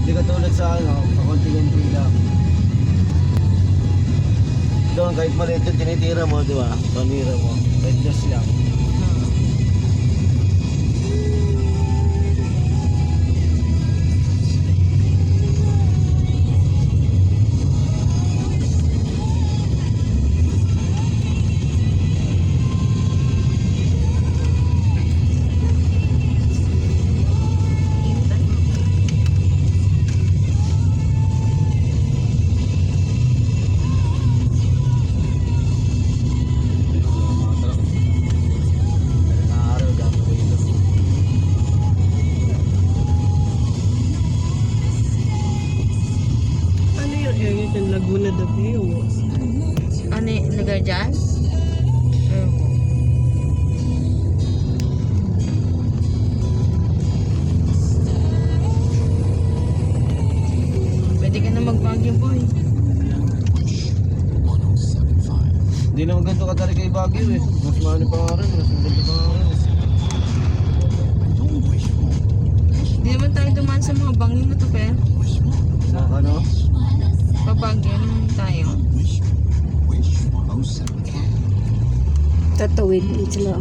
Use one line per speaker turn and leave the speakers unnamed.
Hindi ka tulad sa ano, pakunti-kunti lang. Doon, kahit maliit yung tinitira mo, di ba? Panira mo. Kahit just lang.
Laguna de View.
Ano yung lugar dyan? Pwede ka na mag-Baguio, boy.
Hindi naman ganito katari kay Baguio eh. Mas mahal pa nga rin, mas maganda pa nga rin.
Hindi naman tayo dumaan sa mga bangin na to, pero
Sa ano?
pa-Baguio naman tayo.
Tatawid lang sila.